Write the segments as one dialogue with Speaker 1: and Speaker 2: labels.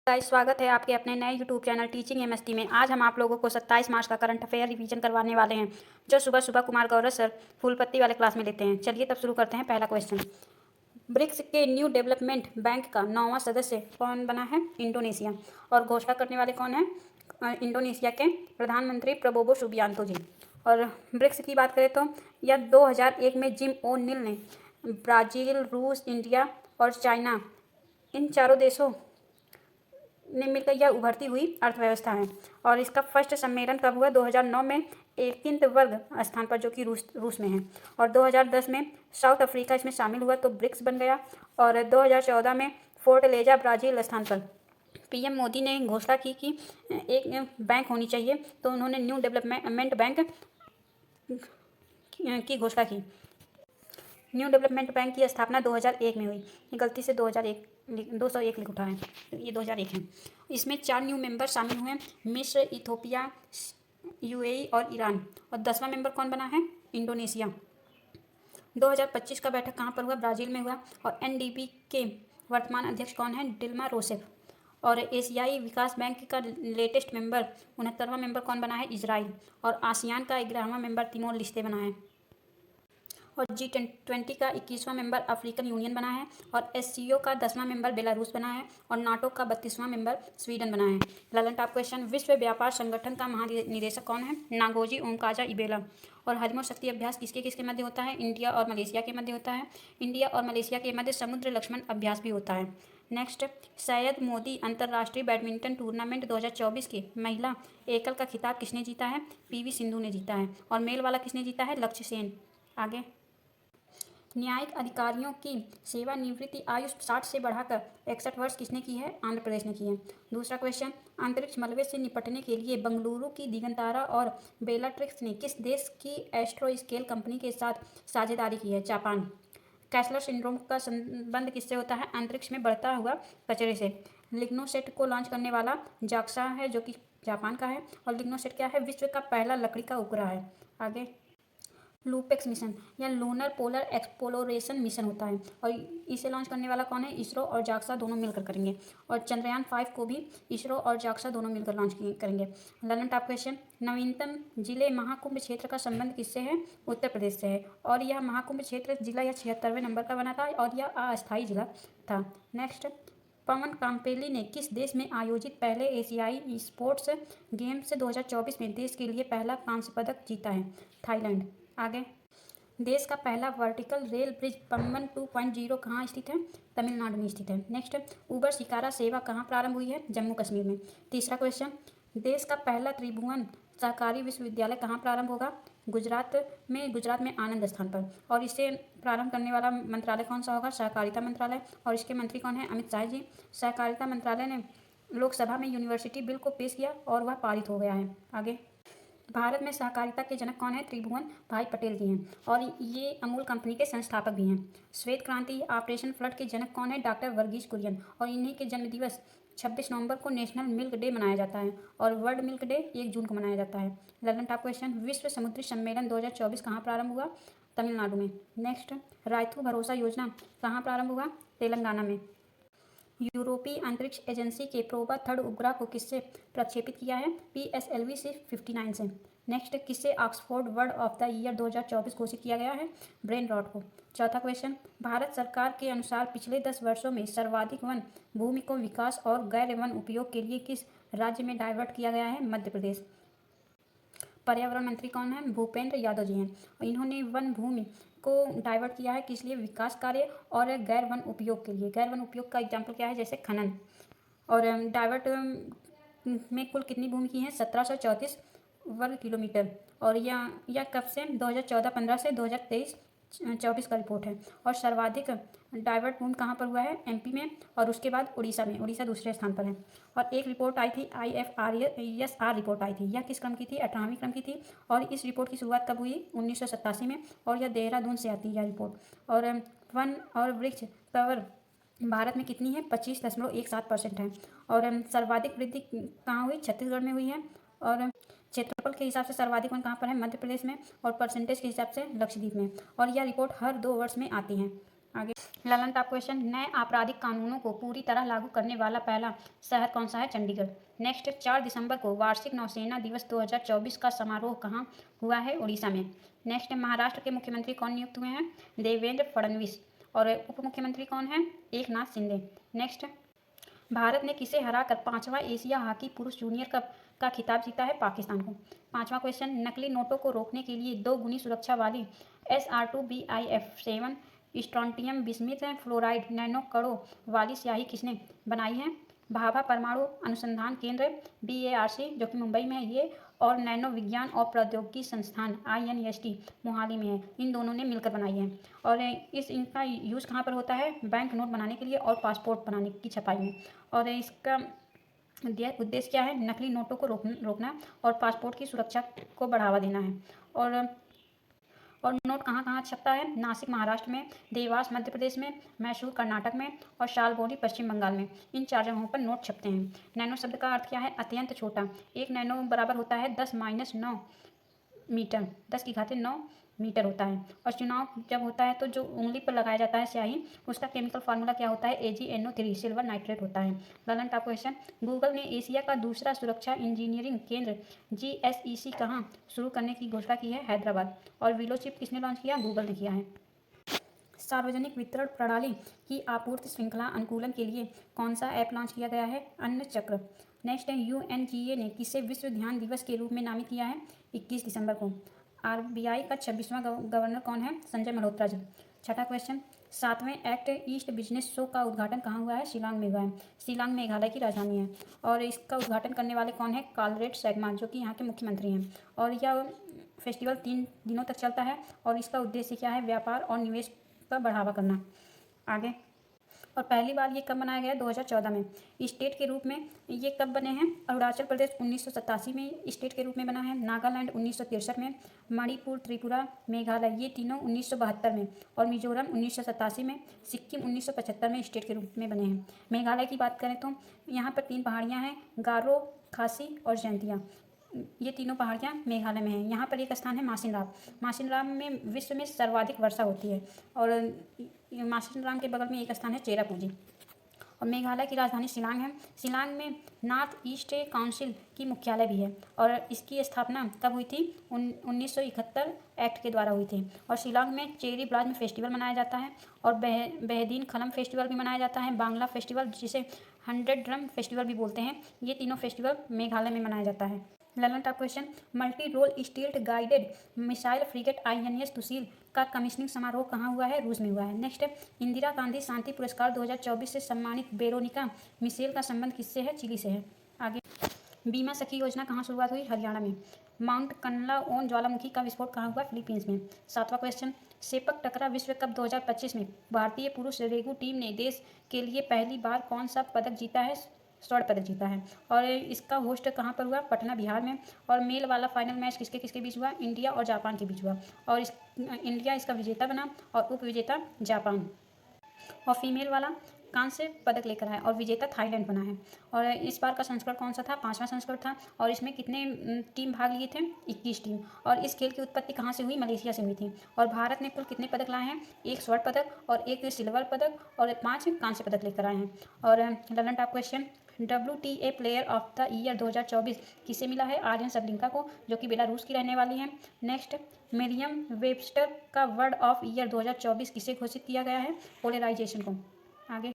Speaker 1: Guys, स्वागत है आपके अपने नए यूट्यूब चैनल टीचिंग एमएसटी में। आज हम आप लोगों को 27 मार्च का करंट अफेयर रिवीजन करवाने वाले हैं, जो सुबह सुबह कुमार गौरव सर फूलपत्ती वाले क्लास में लेते हैं। चलिए तब शुरू करते हैं। पहला क्वेश्चन, ब्रिक्स के न्यू डेवलपमेंट बैंक का 9वां सदस्य कौन बना है? इंडोनेशिया। और घोषणा करने वाले कौन है? इंडोनेशिया के प्रधानमंत्री प्रबोवो सुबियांतो जी। और ब्रिक्स की बात करें तो यह 2001 में जिम ओ नील ने ब्राज़ील, रूस, इंडिया और चाइना, इन चारों देशों ने मिलकर यह उभरती हुई अर्थव्यवस्था है। और इसका फर्स्ट सम्मेलन कब हुआ? 2009 में 21 वर्ग स्थान पर, जो कि रूस में है। और 2010 में साउथ अफ्रीका इसमें शामिल हुआ तो ब्रिक्स बन गया। और 2014 में फोर्टलेजा ब्राज़ील स्थान पर पीएम मोदी ने घोषणा की कि एक बैंक होनी चाहिए, तो उन्होंने न्यू डेवलपमेंट बैंक की घोषणा की। न्यू डेवलपमेंट बैंक की स्थापना 2001 में हुई। ये गलती से 201 लिख उठा है, ये 2001 है। इसमें 4 न्यू मेंबर शामिल हुए हैं, मिस्र, इथोपिया, यूएई और ईरान। और 10वां मेंबर कौन बना है? इंडोनेशिया। 2025 का बैठक कहाँ पर हुआ? ब्राज़ील में हुआ। और एनडीबी के वर्तमान अध्यक्ष कौन है? डिल्मा रोसेफ। और एशियाई विकास बैंक का लेटेस्ट मेंबर 69वां मेंबर कौन बना है? इजराइल। और आसियान का 11वां मेंबर तिमोर लिस्ते बना है। और G20 का 21वां मेंबर अफ्रीकन यूनियन बना है। और एससीओ का 10वां मेंबर बेलारूस बना है। और नाटो का 32वां मेंबर स्वीडन बना है। ललन टॉप क्वेश्चन, विश्व व्यापार संगठन का महानिदेशक कौन है? नागोजी ओमकाजा इबेला। और हजम और शक्ति अभ्यास किसके किसके मध्य होता है? इंडिया और मलेशिया के मध्य होता है। इंडिया और मलेशिया के मध्य समुद्र लक्ष्मण अभ्यास भी होता है। नेक्स्ट, सैयद मोदी अंतर्राष्ट्रीय बैडमिंटन टूर्नामेंट 2024 के महिला एकल का खिताब किसने जीता है? पीवी सिंधु ने जीता है। और मेल वाला किसने जीता है? लक्ष्य सेन। आगे, न्यायिक अधिकारियों की सेवानिवृत्ति आयु 60 से बढ़ाकर 61 वर्ष किसने की है? आंध्र प्रदेश ने की है। दूसरा क्वेश्चन, अंतरिक्ष मलबे से निपटने के लिए बंगलुरु की दिगंतारा और बेलाट्रिक्स ने किस देश की एस्ट्रो स्केल कंपनी के साथ साझेदारी की है? जापान। कैसलर सिंड्रोम का संबंध किससे होता है? अंतरिक्ष में बढ़ता हुआ कचरे से। लिग्नोसेट को लॉन्च करने वाला जाक्सा है, जो कि जापान का है। और लिग्नोसेट क्या है? विश्व का पहला लकड़ी का उपग्रह है। आगे, लूपेक्स मिशन या लूनर पोलर एक्सप्लोरेशन मिशन होता है। और इसे लॉन्च करने वाला कौन है? इसरो और जाक्सा दोनों मिलकर करेंगे। और चंद्रयान 5 को भी इसरो और जाक्सा दोनों मिलकर लॉन्च करेंगे। ललन टॉप क्वेश्चन, नवीनतम जिले महाकुंभ क्षेत्र का संबंध किससे है? उत्तर प्रदेश से है। और यह महाकुंभ क्षेत्र जिला यह 76वें नंबर का बना था और यह अस्थायी जिला था। नेक्स्ट, पवन काम्पेली ने किस देश में आयोजित पहले एशियाई स्पोर्ट्स गेम्स 2024 में देश के लिए पहला कांस्य पदक जीता है? थाईलैंड। आगे, देश का पहला वर्टिकल रेल ब्रिज पम्बन 2.0 कहाँ स्थित है? तमिलनाडु में स्थित है। नेक्स्ट, उबर शिकारा सेवा कहाँ प्रारंभ हुई है? जम्मू कश्मीर में। तीसरा क्वेश्चन, देश का पहला त्रिभुवन सहकारी विश्वविद्यालय कहाँ प्रारंभ होगा? गुजरात में आनंद स्थान पर। और इसे प्रारंभ करने वाला मंत्रालय कौन सा होगा? सहकारिता मंत्रालय। और इसके मंत्री कौन है? अमित शाह जी। सहकारिता मंत्रालय ने लोकसभा में यूनिवर्सिटी बिल को पेश किया और वह पारित हो गया है। आगे, भारत में सहकारिता के जनक कौन है? त्रिभुवन भाई पटेल जी हैं। और ये अमूल कंपनी के संस्थापक भी हैं। श्वेत क्रांति ऑपरेशन फ्लड के जनक कौन है? डॉक्टर वर्गीज कुरियन। और इन्हीं के जन्मदिवस 26 नवंबर को नेशनल मिल्क डे मनाया जाता है। और वर्ल्ड मिल्क डे 1 जून को मनाया जाता है। ललन टॉप क्वेश्चन, विश्व समुद्री सम्मेलन 2024 कहाँ प्रारंभ हुआ? तमिलनाडु में। नेक्स्ट, रायथू भरोसा योजना कहाँ प्रारंभ हुआ? तेलंगाना में। यूरोपीय अंतरिक्ष एजेंसी के प्रोबा थर्ड उपग्रह को किससे प्रक्षेपित किया है? PSLV से 59 से। नेक्स्ट, किससे Oxford word of the year 2024 घोषित किया गया है? ब्रेन रॉट को। चौथा क्वेश्चन, भारत सरकार के अनुसार पिछले 10 वर्षों में सर्वाधिक वन भूमि को विकास और गैर वन उपयोग के लिए किस राज्य में डाइवर्ट किया गया है? मध्य प्रदेश। पर्यावरण मंत्री कौन है? भूपेंद्र यादव जी हैं। और इन्होंने वन भूमि को डाइवर्ट किया है किस लिए? विकास कार्य और गैर वन उपयोग के लिए। गैर वन उपयोग का एग्जाम्पल क्या है? जैसे खनन। और डाइवर्ट में कुल कितनी भूमि की है? 1734 वर्ग किलोमीटर। और यह कब से? 2014-15 से 2023-24 का रिपोर्ट है। और सर्वाधिक डाइवर्ट भूमि कहाँ पर हुआ है? MP में। और उसके बाद उड़ीसा में। उड़ीसा दूसरे स्थान पर है। और एक रिपोर्ट आई थी, IFRSR रिपोर्ट आई थी। यह किस क्रम की थी? 18वीं क्रम की थी। और इस रिपोर्ट की शुरुआत कब हुई? 1987 में। और यह देहरादून से आती है यह रिपोर्ट। और वन और वृक्ष कवर भारत में कितनी है? 25.17% है। और सर्वाधिक वृद्धि कहाँ हुई? छत्तीसगढ़ में हुई है। और क्षेत्रफल के हिसाब से सर्वाधिक वन कहाँ पर है? मध्य प्रदेश में। और परसेंटेज के हिसाब से लक्षद्वीप में। और यह रिपोर्ट हर 2 वर्ष में आती है। आगे ललन टॉप क्वेश्चन, नए आपराधिक कानूनों को पूरी तरह लागू करने वाला पहला शहर कौन सा है? चंडीगढ़। नेक्स्ट 4 दिसंबर को वार्षिक नौसेना दिवस 2024 का समारोह कहाँ हुआ है? उड़ीसा में। नेक्स्ट महाराष्ट्र के मुख्यमंत्री कौन नियुक्त हुए हैं? देवेंद्र फडणवीस। और उप मुख्यमंत्री कौन है? एकनाथ शिंदे। नेक्स्ट भारत ने किसे हराकर 5वां एशिया हॉकी पुरुष जूनियर कप का खिताब जीता है? पाकिस्तान को। 5वां क्वेश्चन, नकली नोटों को रोकने के लिए 2 गुनी सुरक्षा वाली SR2BIF7 strontium bismuth fluoride nano कणों वाली स्याही किसने बनाई है? भाभा परमाणु अनुसंधान केंद्र BARC जो कि मुंबई में है ये, और नैनो विज्ञान और प्रौद्योगिकी संस्थान INST मोहाली में है। इन दोनों ने मिलकर बनाई है। और इनका यूज़ कहाँ पर होता है? बैंक नोट बनाने के लिए और पासपोर्ट बनाने की छपाई में। और इसका उद्देश्य क्या है? नकली नोटों को रोकना और पासपोर्ट की सुरक्षा को बढ़ावा देना है। और नोट कहाँ कहाँ छपता है? नासिक महाराष्ट्र में, देवास मध्य प्रदेश में, मैसूर कर्नाटक में और शालबोरी पश्चिम बंगाल में। इन 4 जगहों पर नोट छपते हैं। नैनो शब्द का अर्थ क्या है? अत्यंत छोटा। 1 नैनो बराबर होता है 10-9 मीटर, 10⁹ मीटर होता है। और चुनाव जब होता है तो जो उंगली पर लगाया जाता है स्याही, उसका केमिकल फार्मूला क्या होता है? AgNO3 सिल्वर नाइट्रेट होता है। ललन टॉप क्वेश्चन, गूगल ने एशिया का दूसरा सुरक्षा इंजीनियरिंग केंद्र GSEC कहाँ शुरू करने की घोषणा की है? हैदराबाद। और विलो चिप किसने लॉन्च किया? गूगल ने किया है। सार्वजनिक वितरण प्रणाली की आपूर्ति श्रृंखला अनुकूलन के लिए कौन सा ऐप लॉन्च किया गया है? अन्न चक्र। नेक्स्ट है UNGA ने किसे विश्व ध्यान दिवस के रूप में नामित किया है? 21 दिसंबर को। RBI का 26वां गवर्नर कौन है? संजय मल्होत्रा जी। 6ठा क्वेश्चन, 7वें एक्ट ईस्ट बिजनेस शो का उद्घाटन कहाँ हुआ है? शिलांग में हुआ है। शिलांग मेघालय की राजधानी है। और इसका उद्घाटन करने वाले कौन है? कालरेट सैगमा जो कि यहाँ के मुख्यमंत्री हैं। और यह फेस्टिवल 3 दिनों तक चलता है। और इसका उद्देश्य क्या है? व्यापार और निवेश का बढ़ावा करना। आगे, और पहली बार ये कब बनाया गया? 2014 में। स्टेट के रूप में ये कब बने हैं? अरुणाचल प्रदेश 1987 में स्टेट के रूप में बना है, नागालैंड 1963 में, मणिपुर, त्रिपुरा, मेघालय ये तीनों 1972 में, और मिजोरम 1987 में, सिक्किम 1975 में स्टेट के रूप में बने हैं। मेघालय की बात करें तो यहाँ पर 3 पहाड़ियाँ हैं, गारो, खासी और जैंतिया। ये तीनों पहाड़ियाँ मेघालय में हैं। यहाँ पर एक स्थान है मासिनराम। मासिनराम में विश्व में सर्वाधिक वर्षा होती है। और मासिनराम के बगल में एक स्थान है चेरापूंजी। और मेघालय की राजधानी शिलांग है। शिलांग में नॉर्थ ईस्ट काउंसिल की मुख्यालय भी है। और इसकी स्थापना कब हुई थी? 1971 एक्ट के द्वारा हुई थी। और शिलांग में चेरी ब्लॉसम फेस्टिवल मनाया जाता है। और बेहदीन खलम फेस्टिवल भी मनाया जाता है। बांग्ला फेस्टिवल जिसे 100 ड्रम फेस्टिवल भी बोलते हैं, ये तीनों फेस्टिवल मेघालय में मनाया जाता है। Lallantop question, multi role stealth guided missile frigate INS Tushil का कमीशनिंग समारोह कहाँ हुआ है? रूस में हुआ है। नेक्स्ट, इंदिरा गांधी शांति पुरस्कार 2024 से सम्मानित वेरोनिका मिशेल का संबंध किससे है? चिली से है। आगे, बीमा सखी योजना कहाँ शुरुआत हुई? हरियाणा में। माउंट कनलाओन ज्वालामुखी का विस्फोट कहाँ हुआ? फिलीपींस में। 7वां क्वेश्चन, सेपक टकरा विश्व कप 2025 में भारतीय पुरुष रेगू टीम ने देश के लिए पहली बार कौन सा पदक जीता है? स्वर्ण पदक जीता है। और इसका होस्ट कहाँ पर हुआ? पटना, बिहार में। और मेल वाला फाइनल मैच किसके किसके बीच हुआ? इंडिया और जापान के बीच हुआ। और इंडिया इसका विजेता बना और उप विजेता जापान। और फीमेल वाला कांस्य पदक लेकर आया और विजेता थाईलैंड बना है। और इस बार का संस्करण कौन सा था? 5वां संस्करण था। और इसमें कितने टीम भाग लिए थे? 21 टीम। और इस खेल की उत्पत्ति कहाँ से हुई? मलेशिया से हुई थी। और भारत ने कुल कितने पदक लाए हैं? 1 स्वर्ण पदक और 1 सिल्वर पदक और 5 कांस्य पदक लेकर आए हैं। और Lalan top question, WTA player of the year 2024 किसे मिला है? आर्यन सबलिंका को जो कि बेलारूस की रहने वाली है। नेक्स्ट, मेरियम वेबस्टर का वर्ड ऑफ ईयर 2024 किसे घोषित किया गया है? पोलराइजेशन को। आगे,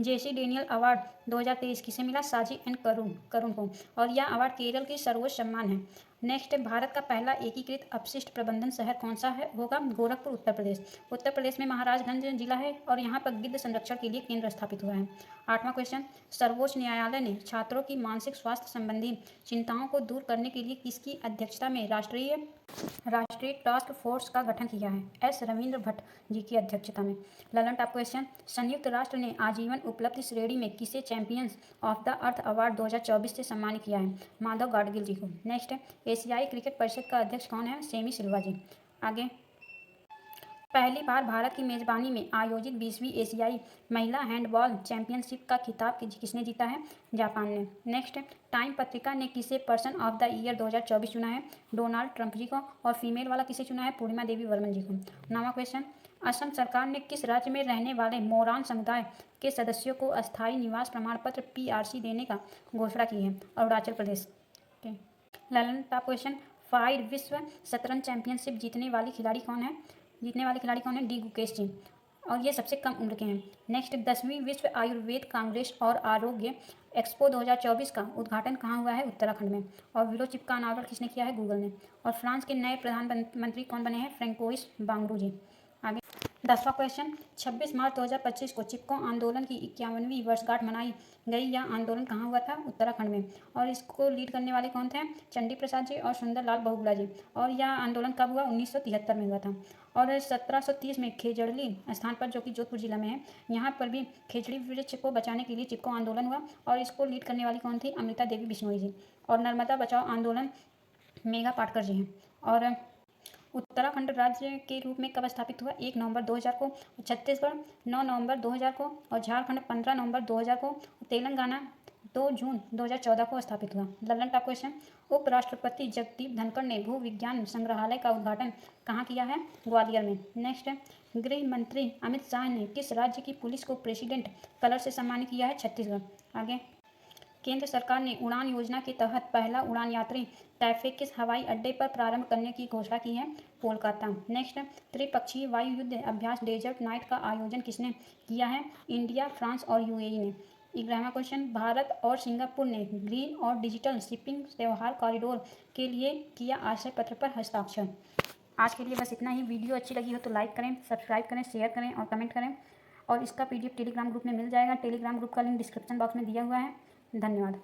Speaker 1: जेसी डेनियल अवार्ड 2023 किसे मिला? साजी एंड करुण को। और यह अवार्ड केरल की सर्वोच्च सम्मान है। नेक्स्ट, भारत का पहला एकीकृत अपशिष्ट प्रबंधन शहर कौन सा है होगा? गोरखपुर, उत्तर प्रदेश। उत्तर प्रदेश में महाराजगंज जिला है और यहाँ पर गिद्ध संरक्षण के लिए केंद्र स्थापित हुआ है। 8वां क्वेश्चन, सर्वोच्च न्यायालय ने छात्रों की मानसिक स्वास्थ्य संबंधी चिंताओं को दूर करने के लिए किसकी अध्यक्षता में राष्ट्रीय टास्क फोर्स का गठन किया है? S रविंद्र भट्ट जी की अध्यक्षता में। ललन टॉप क्वेश्चन, संयुक्त राष्ट्र ने आजीवन उपलब्धि श्रेणी में किसे champions of the earth award 2024 से सम्मानित किया है? माधव गाडगिल जी को। नेक्स्ट, एशियाई क्रिकेट परिषद का अध्यक्ष कौन है? सेमी सिल्वा जी। आगे, पहली बार भारत की मेजबानी में आयोजित 20वीं एशियाई महिला हैंडबॉल चैंपियनशिप का खिताब किसने जीता है? जापान ने। नेक्स्ट, टाइम पत्रिका ने किसे पर्सन ऑफ द ईयर 2024 चुना है? डोनाल्ड ट्रंप जी को। और फीमेल वाला किसे चुना है? पूर्णिमा देवी वर्मन जी को। 9वां क्वेश्चन, असम सरकार ने किस राज्य में रहने वाले मोरान समुदाय के सदस्यों को अस्थायी निवास प्रमाण पत्र PRC देने का घोषणा की है? Arunachal Pradesh. Okay, Lalan top question, 5 विश्व शतरंज चैंपियनशिप जीतने वाले खिलाड़ी कौन है? डी गुकेश जी, और ये सबसे कम उम्र के हैं। नेक्स्ट, 10वीं विश्व आयुर्वेद कांग्रेस और आरोग्य एक्सपो 2024 का उद्घाटन कहाँ हुआ है? उत्तराखंड में। और विलो चिप का अनावरण किसने किया है? गूगल ने। और फ्रांस के नए प्रधानमंत्री कौन बने हैं? फ्रेंकोइस बांगरू जी। आगे 10वां क्वेश्चन, 26 मार्च 2025 को चिपको आंदोलन की 51वीं वर्षगांठ मनाई गई। यह आंदोलन कहाँ हुआ था? उत्तराखंड में। और इसको लीड करने वाले कौन थे? चंडी प्रसाद जी और सुंदरलाल बहुगुणा जी। और यह आंदोलन कब हुआ? 1973 में हुआ था। और 1730 में खेजड़ली स्थान पर, जो कि जोधपुर जिला में है, यहाँ पर भी खेजड़ी वृक्ष को बचाने के लिए चिपको आंदोलन हुआ। और इसको लीड करने वाली कौन थी? अमृता देवी बिश्नोई जी। और नर्मदा बचाओ आंदोलन मेघा पाटकर जी हैं। और उत्तराखंड राज्य के रूप में कब स्थापित हुआ? 1 नवंबर 2000 को। छत्तीसगढ़ 9 नवंबर 2000 को। और झारखंड 15 नवंबर 2000 को। तेलंगाना 2 जून 2014 को स्थापित हुआ। ललन टॉप क्वेश्चन, उपराष्ट्रपति जगदीप धनखड़ ने भू विज्ञान संग्रहालय का उद्घाटन कहाँ किया है? ग्वालियर में। नेक्स्ट, गृह मंत्री अमित शाह ने किस राज्य की पुलिस को प्रेसिडेंट कलर से सम्मानित किया है? छत्तीसगढ़। आगे, केंद्र सरकार ने उड़ान योजना के तहत पहला उड़ान यात्री टैफे किस हवाई अड्डे पर प्रारंभ करने की घोषणा की है? कोलकाता। नेक्स्ट, त्रिपक्षीय वायु युद्ध अभ्यास डेजर्ट नाइट का आयोजन किसने किया है? इंडिया, फ्रांस और UAE ने। 11वां क्वेश्चन, भारत और सिंगापुर ने ग्रीन और डिजिटल शिपिंग व्यवहार कॉरिडोर के लिए किया आशय पत्र पर हस्ताक्षर। आज के लिए बस इतना ही। वीडियो अच्छी लगी हो तो लाइक करें, सब्सक्राइब करें, शेयर करें और कमेंट करें। और इसका PDF टेलीग्राम ग्रुप में मिल जाएगा। टेलीग्राम ग्रुप का लिंक डिस्क्रिप्शन बॉक्स में दिया हुआ है। धन्यवाद।